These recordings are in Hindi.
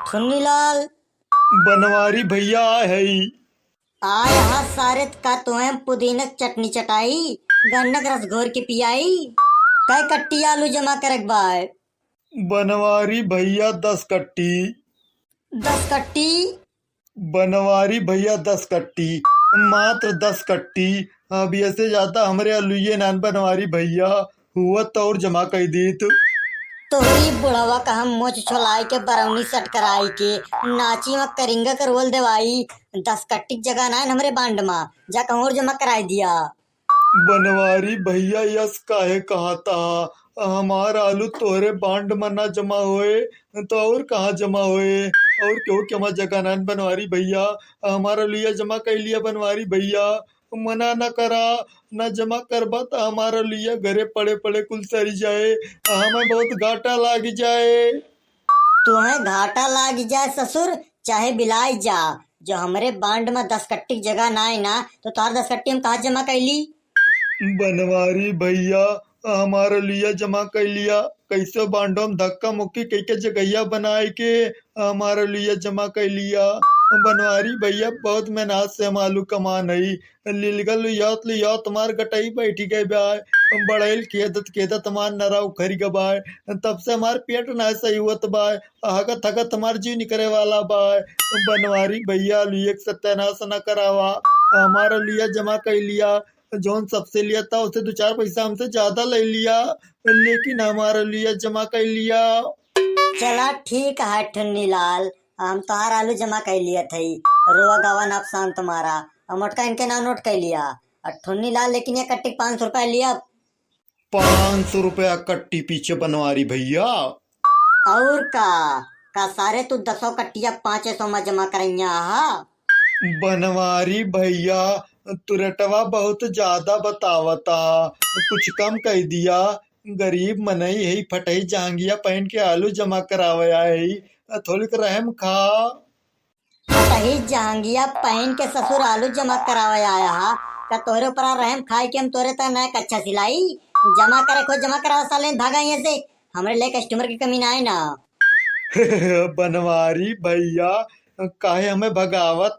ठुन्नीलाल बनवारी भैया है ही। आय हा सारे का तुम्हें पुदीना चटनी चटाई गन्नक रस घोर के पियाई कै कट्टी आलू जमा करक बाय बनवारी भैया 10 कट्टी। 10 कट्टी। बनवारी भैया 10 कट्टी। मात्र 10 कट्टी। अब ऐसे जाता हमरे अलुए नान बनवारी भैया हुआ तो और जमा कर दीत। तोहरी बुढ़वा का हम मोच छोलाई के बरौनी सट कराई के नाची में करिंगा कर रोल देवाई 10 कट्टी की जगह ना हमरे बांड में जा कहूँ और जमा कराई दिया। बनवारी भैया यस काहे कहा था हमारा आलू तोहरे बांड में ना जमा होए तो और कहाँ जमा होए। और क्यों क्या जगह नान बनवारी भैया हमारा लिया जमा कर लिया बनवारी भैया। मना न करा न जमा करबा तो हमारा लिया घरे पड़े पड़े कुल सरी जाए हमें बहुत घाटा लाग जाए। तुम्हें घाटा लाग जाए ससुर चाहे बिलाई जा जो हमरे बांड में 10 कट्टी की जगह ना है ना तो तार 10 कट्टी हम कहाँ जमा कैली। बनवारी भैया हमारा लिया जमा कर लिया कैसे बांडो में धक्का मुक्की कई के जगहिया बनाए के हमारा लिया जमा कर लिया। बनवारी भैया बहुत मेहनत से हम आलू कमा नहीं लिलगल लिया तुम्हार गटाई बैठी गए बाय बड़ेल खेदत मार नरा उखरी गबाय तब से हमार पेट ना सही हुआ बाय हगत हगत हमार जीव निकले वाला बाय। बनवारी भैया लिए सत्यानाश न करावा हमारा लिया जमा कर लिया जोन सबसे लिया था उसे 2-4 पैसा हमसे ज्यादा ले लिया लेकिन हमारे लिए जमा कर लिया। चला ठीक है ठुन्नीलाल हम तोहार आलू जमा कर लिया थई रोआ गवा नाप शाम तुम्हारा और मोटका इनके नाम नोट कर लिया और ठुन्नीलाल लेकिन ये कट्टी 500 रुपया लिया। 500 रुपया कट्टी पीछे बनवारी भैया। और का सारे तू 10 कट्टिया 500 में जमा करैया हा। बनवारी भैया तुरटवा बहुत ज्यादा बतावता कुछ कम कर दिया गरीब मनई है फटई जहांगिया पहन के आलू जमा करावे आई थोड़ी रहम खा। फटही जहांगिया पहन के ससुर आलू जमा करावे आया हा का तोहरे ऊपर रहम खाए के हम तोरे तक नया कच्चा सिलाई जमा करे खो जमा करावा साले भागा यहाँ से हमरे लिए कस्टमर की कमी ना है ना। बनवारी भैया काहे हमें भगावत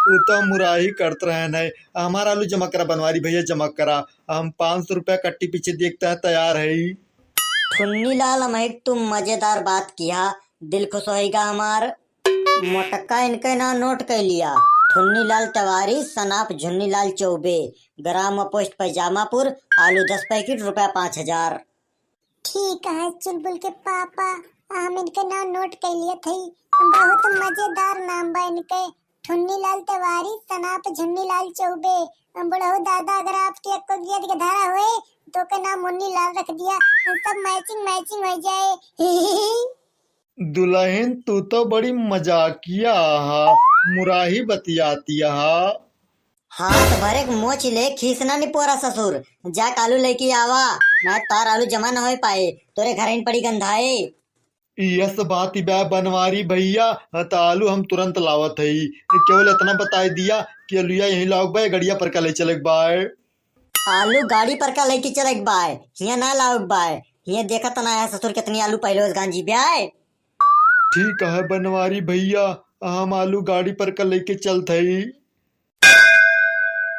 वो तो मुराही करते रहे नहीं हमारा आलू जमा करा बनवारी भैया जमा करा हम 500 रुपया कट्टी पीछे देखता है तैयार है। ठुन्नीलाल हम एक तुम मजेदार बात किया दिल खुश होएगा हमार। मोटक्का इनके ना नोट कर लिया ठुन्नीलाल तिवारी सनाप झुन्नीलाल चौबे ग्राम पोस्ट पैजामापुर आलू 10 पैकेट रुपया 5000। ठीक है चुलबुल के पापा हम इनके नाम नोट कर लिए थे बहुत मजेदार नाम बा इनके ठुन्नीलाल तिवारी सनाप झुन्नीलाल चौबे बड़ो दादा अगर आपके को गियत के धारा हुए तो के नाम मुन्नीलाल रख दिया सब मैचिंग मैचिंग हो जाए। दुल्हन तू तो बड़ी मजाकिया हा मुराही बतियाती हा। हाथ भरे मोच ले खींचना नहीं पोरा ससुर जा आलू लेके आवा ना तार आलू जमा न हो पाए तोरे घर इन पड़ी गंधाए। यस बात बा बनवारी भैया तो आलू हम तुरंत लावत है केवल इतना बता दिया कि अलुआ यही लाओ बाय गड़िया पर का ले चले बाय। आलू गाड़ी पर का लेके चले बाय हिया ना लाओ बाय हिया देखा तो ना है ससुर कितनी आलू पहले उस गांजी ब्याय। ठीक है बनवारी भैया हम आलू गाड़ी पर का लेके चलते ही।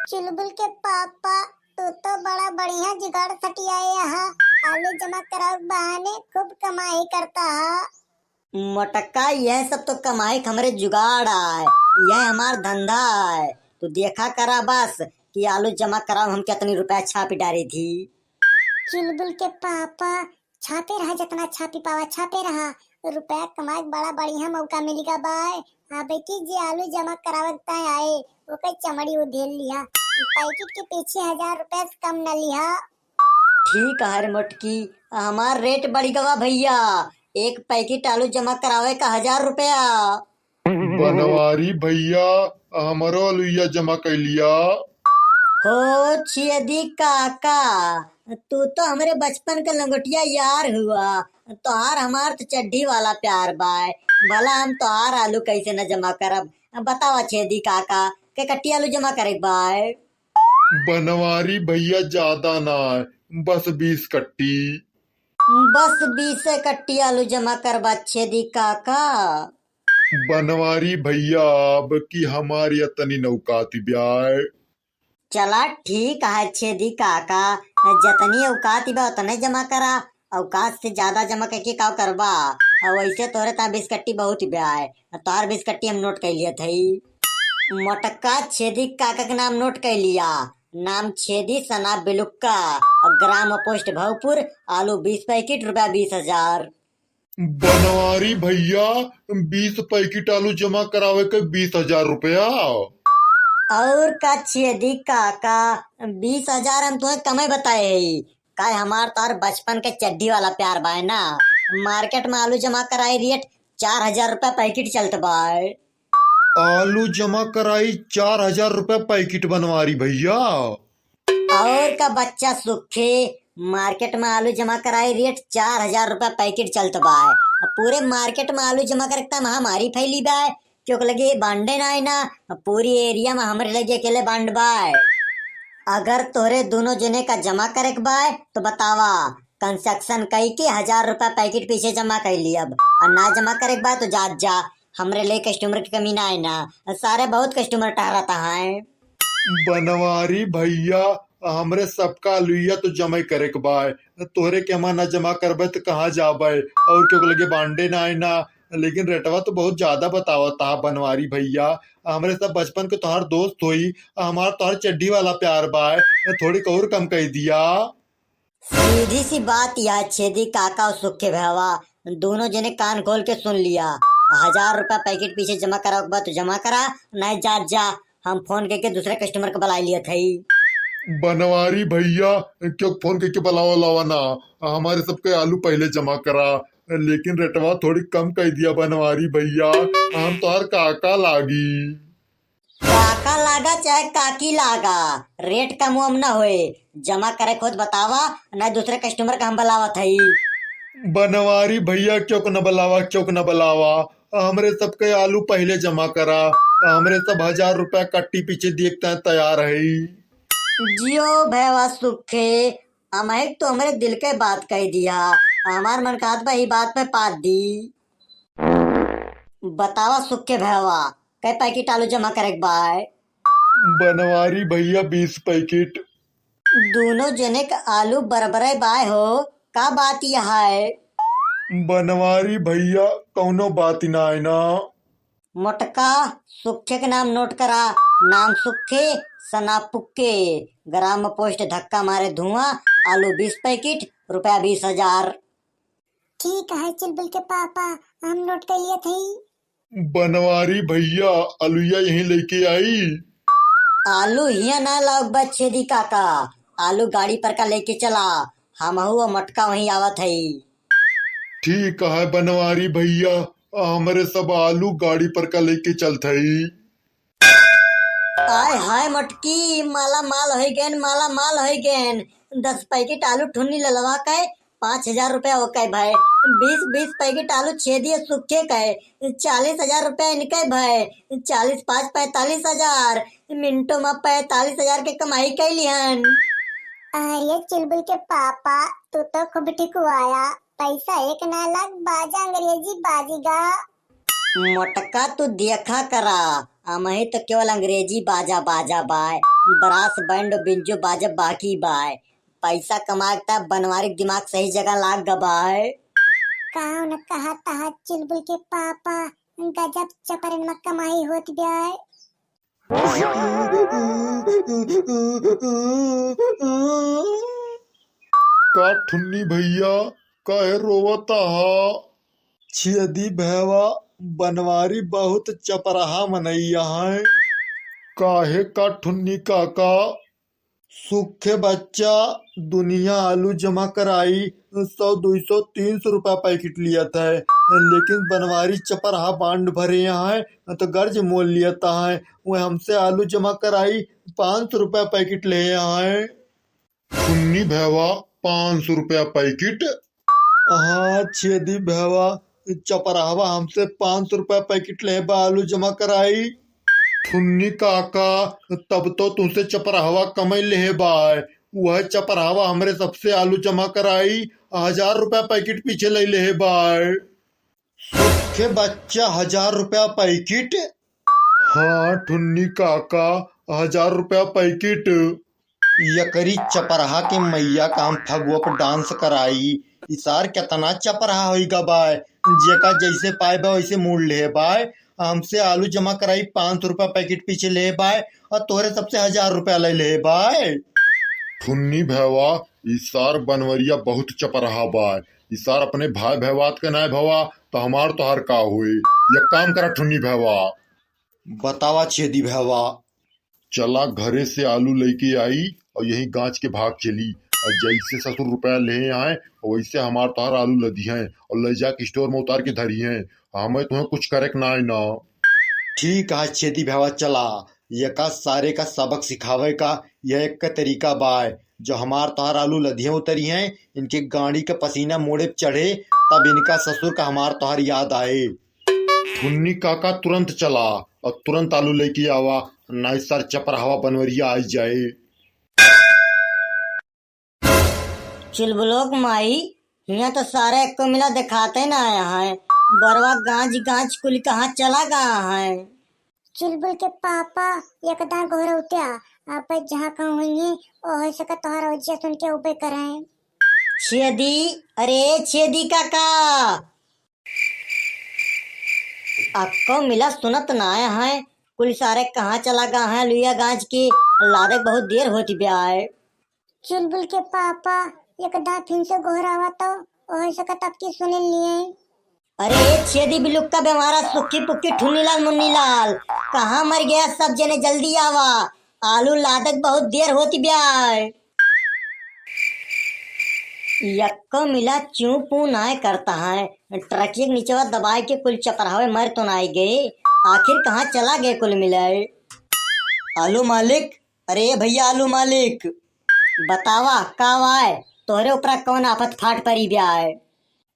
चुलबुल के पापा तू तो बड़ा बढ़िया जुगाड़ सटियाए यहाँ आलू जमा कराओ बहाने खूब कमाई करता है। मोटक्का यह सब तो कमाई हमरे जुगाड़ आए यह हमार धंधा है तू देखा करा बस कि आलू जमा कराओ हम कितनी रुपया छापी डाली थी। चुलबुल के पापा छापे रहा जितना छापी पावा छापे रहा रुपया कमाए बड़ा बढ़िया मौका मिलेगा बाय। हाँ बेटी जी आलू जमा करावता आए ओके चमड़ी उधेल लिया पैकेट के पीछे 1000 रुपया से कम न लिया। ठीक है मोटकी हमार रेट बढ़ गवा भैया 1 पैकेट आलू जमा करावे का 1000 रुपया। बनवारी भैया हमारो अलुआ जमा कर लिया। हो छियदी काका तू तो हमरे बचपन का लंगोटिया यार हुआ तोहार हमार तो चड्ढी वाला प्यार बाय भला हम तोहार आलू कैसे न जमा करब बतावा छेदी काका के कट्टी आलू जमा करे बाय। बनवारी भैया ज्यादा ना बस 20 कट्टी। बस 20 कट्टी आलू जमा करबा छेदी काका। बनवारी भैया अब की हमारी तनी नौकाती ब्याय। चला ठीक है छेदी काका, जतनी औकात बा उतने जमा करा। औकात से ज्यादा जमा करके का करबा। और वैसे तोरे ता बिस्कट्टी बहुत ब्याय, तोहर बिस्कट्टी हम नोट कर लिया थई। मोटक्का छेदी काका के नाम नोट कर लिया। नाम छेदी सना बिलुक्का और ग्राम पोस्ट भवपुर। आलू 20 पैकेट, रुपया 20,000। बनवारी भैया 20 पैकेट आलू जमा करावे के 20,000 रुपया। और का छेदी काका 20,000 हम तुम्हें कमे बताए है। का हमार तार बचपन के चड्डी वाला प्यार बाय ना। मार्केट में आलू जमा कराई रेट 4,000 रुपया पैकेट चलत बाय। आलू जमा कराई 4,000 रुपया पैकेट बनवारी भैया। और का बच्चा सुखे, मार्केट में आलू जमा कराई रेट 4,000 रुपया पैकेट चलत बाय। पूरे मार्केट में आलू जमा करता महामारी फैली बाय, क्यों लगे बांडे ना है ना। पूरी एरिया में हमरे लगे अकेले बांड बाय। अगर तोरे दोनों जने का जमा करे के बाय तो बतावा, कंस्ट्रक्शन कई के 1,000 रुपया पैकेट पीछे जमा कर ली। अब और ना जमा करे के बाद तो जात जा, हमरे लिए कस्टमर की कमी ना है ना। सारे बहुत कस्टमर टहराता है। बनवारी भैया हमरे सबका आलूया तो जमा करे के बाय। तोहरे के हमा ना जमा करबे तो कहाँ जाबे और क्यों लगे बांडे ना है ना। लेकिन रेटवा तो बहुत ज्यादा बतावता बनवारी भैया। हमरे सब बचपन के तोहार दोस्त होई, हमार तोहार चड्डी वाला प्यार बाय, थोड़ी और कम कह दिया। सीधी सी बात यह छेदी काका और सुखे भैया दोनों जने कान खोल के सुन लिया। 1,000 रुपया पैकेट पीछे जमा करा के बाद तो जमा करा, नहीं जात जा। हम फोन करके दूसरे कस्टमर को बुला लिया था। बनवारी भैया क्यों फोन करके बुलावा लावा ना। हमारे सबके आलू पहले जमा करा, लेकिन रेटवा थोड़ी कम कह दिया बनवारी भैया। हम तोहार काका लागी। काका लागा चाहे काकी लागा, रेट कम वम न होए। जमा करे खुद बतावा, नहीं दूसरे कस्टमर का हम बुलावा था। बनवारी भैया क्यों न बुलावा, क्यों न बुलावा। हमरे सबके आलू पहले जमा करा। हमरे सब 1,000 रुपया कट्टी पीछे देखते तैयार है। जियो भैया सुखे, हमें तो हमारे दिल के बात कह दिया। हमार मन कहत बा ही बात पे पात दी। बतावा सुखे भैया, कई पैकेट आलू जमा करे के बाय। बनवारी भैया 20 पैकेट। दोनों जने का आलू बरबरे बाय हो, का बात यह है। बनवारी भैया कौनो बात ना है ना। मोटका सुखे के नाम नोट करा। नाम सुखे सना पुक्के, ग्राम पोस्ट धक्का मारे धुआं। आलू 20 पैकेट, रुपया 20,000। ठीक है चुलबुल के पापा, हम नोट कर लिए थे। बनवारी भैया आलूया यहीं लेके आई। आलू हिया ना लाओ बच्चे दी काका, आलू गाड़ी पर का लेके चला। हम हुआ मटका वहीं आवत है। ठीक है बनवारी भैया, हमारे सब आलू गाड़ी पर का लेके चलते ही। आय हाय मटकी, माला माल हो गए, माला माल हो गए। 10 पैकेट आलू ठुन्नी ललवा के 5,000 रुपया हो गए भाई। 20 पैकेट आलू छेदी सूखे गए 40,000 रुपया इनके भाई। 40 5 45,000, मिनटों में 45,000 के कमाई कैली हन। अरे चुलबुल के पापा, तू तो खूब ठीक आया। पैसा एक ना लाख बाजा अंग्रेजी बाजीगा। मोटका तू देखा करा, हमें तो केवल अंग्रेजी बाजा बाजा बाय, ब्रास बैंड बिंजो बाजा बाकी बाय। पैसा कमाता बनवारी दिमाग सही जगह लाग गबाय। कौन कहा तहा चुलबुल के पापा, गजब चपरन में कमाई होत ब्याय। का ठुन्नी भैया काहे रोवता हा। छेदी भैया बनवारी बहुत चपराहा मनैया है। काहे का ठुन्नी काका। सूखे बच्चा दुनिया आलू जमा कराई 100 200 300 रुपया पैकेट लिया था, लेकिन बनवारी चपराहा बांड भरे यहाँ है तो गर्ज मोल लिया है। वो हमसे आलू जमा कराई 500 रुपया पैकेट ले यहाँ है। ठुन्नी भैया 500 रुपया पैकेट। हाँ छेदी भैया चपराहवा हमसे 500 रुपया पैकेट ले आलू जमा कराई। ठुन्नी काका तब तो तुमसे चपराहवा कमाई ले बाय। वह चपराहवा हमरे सबसे आलू जमा कराई 1,000 रुपया पैकेट पीछे ले बाय। के बच्चा 1000 रुपया पैकेट। हाँ ठुन्नी काका 1000 रुपया पैकेट। यकरी चपरहा के मैया का हम फगुआ पर डांस कराई। इसार कितना चपरहा होइगा बाय, जेका जैसे पाए बा वैसे मूड ले बाय। हमसे आलू जमा कराई 500 रुपया पैकेट पीछे ले बाय, और तोरे सबसे 1000 रुपया ले बाय। ठुन्नी भैया इसार बनवरिया बहुत चपरहा बाय। इसार अपने भाई भैवात के नाय भवा तो हमार तोहार का हुई। ये काम करा ठुन्नी भैया। बतावा छेदी भैया। चला घरे से आलू लेके आई और यही गांच के भाग चली, और जैसे ससुर रुपया ले आए वैसे हमार तोहार आलू लदी हैं और ले जाके स्टोर में उतार के धरी हैं। हमें तुम्हें कुछ करे ना है ना। ठीक है छेदी भैया चला। ये का सारे का सबक सिखावे का यह एक का तरीका बाय। जो हमार तोहार आलू लदियां उतरी हैं, इनके गाड़ी का पसीना मोड़े पे चढ़े तब इनका ससुर का हमार तोहार याद आए। ठुन्नी काका तुरंत चला और तुरंत आलू लेके आवा, ना सर चपरहावा बनवरिया आ जाए। चुलबुलोक माई, यहाँ तो सारा एक को मिला दिखाते ना आया है। बरवा गांज गांज कुल कहाँ चला गया है। चुलबुल के पापा एकदा घोरौत्या आप जहाँ कहूँ हुई है ओह सका तोहरा वजह सुन के उबे कराए। छेदी, अरे छेदी काका, आपको मिला सुनत ना आया है। कुल सारे कहाँ चला गया है लुया गांज की, लादे बहुत देर होती ब्याह। चुलबुल के पापा एकदा फिर से घोरावा तो ओह सका तब की सुन लिए। अरे छेदी बिलुक का बेमारा सुक्की पुक्की ठुन्नीलाल मुन्नीलाल कहाँ मर गया। सब जने जल्दी आवा, आलू लादक बहुत देर होती ब्याह। यक्को मिला चू पू नाय करता है। ट्रक के नीचे दबाए के कुल चपरावे मर तो नाई गए। आखिर कहाँ चला गए कुल मिलाए। आलू मालिक, अरे भैया आलू मालिक, बतावा का वाय तोहरे ऊपर कौन आफत फाट परी ब्याह।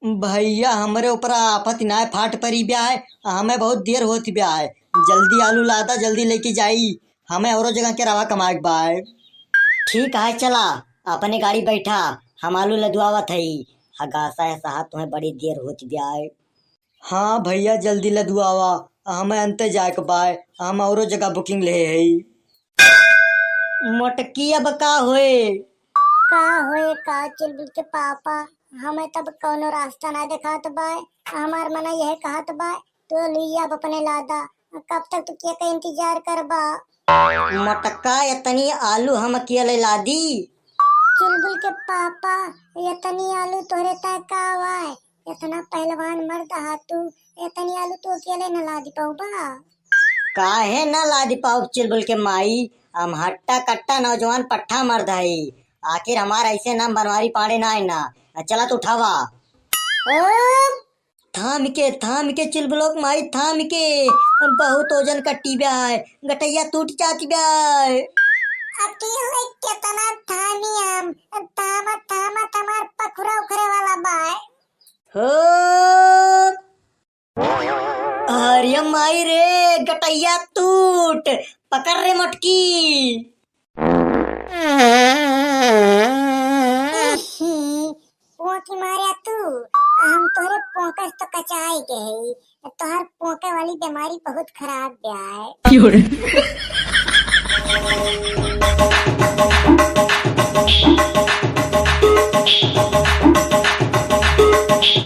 भैया हमरे ऊपर आफत ना फाट परी ब्याह, हमें बहुत देर होती ब्याह। जल्दी आलू लादा, जल्दी लेके जाई, हमें औरो जगह के रवा कमाए बाय। ठीक है चला, अपने गाड़ी बैठा, हम आलू लदवावत हई। हगासा है साहब, तुम्हें बड़ी देर होती ब्याह। हाँ भैया जल्दी लदवावा, हमें अंते जाए के बाय, हम औरो जगह बुकिंग ले हई। मोटकी अब का होए का चुलबुल के पापा, हमें तब कौनो रास्ता ना दिखात बाय। हमार मना यह कहत बाय तो लिया अपने लादा, कब तक तू क्या का इंतजार करबा। मोटका इतनी आलू हम अकेले लादी। चुलबुल के पापा इतनी आलू तोरे तय का वाय, इतना पहलवान मर्द हा तू, इतनी आलू तू अकेले न लादी पाऊबा। काहे ना लादी पाऊ चुलबुल के माई, हम हट्टा कट्टा नौजवान पट्ठा मर्द हई। आखिर हमारा ऐसे नाम बनवारी पाड़े ना है ना। चला तो उठावा। थाम के चुलबुलोक माई थाम के, बहुत ओजन कट्टी ब्याय, गटैया टूट जाती ब्याय। अटी होए कितना थामी हम, थामा थामा तमार पखुरा उखरे वाला बाय। हो अरे माई रे, गटैया टूट, पकड़ रे मटकी। पोंकी मारिया तू, हम तोरे पोंकस तो कचाई गई। तोहर पोंके वाली बीमारी बहुत खराब ब्याह है।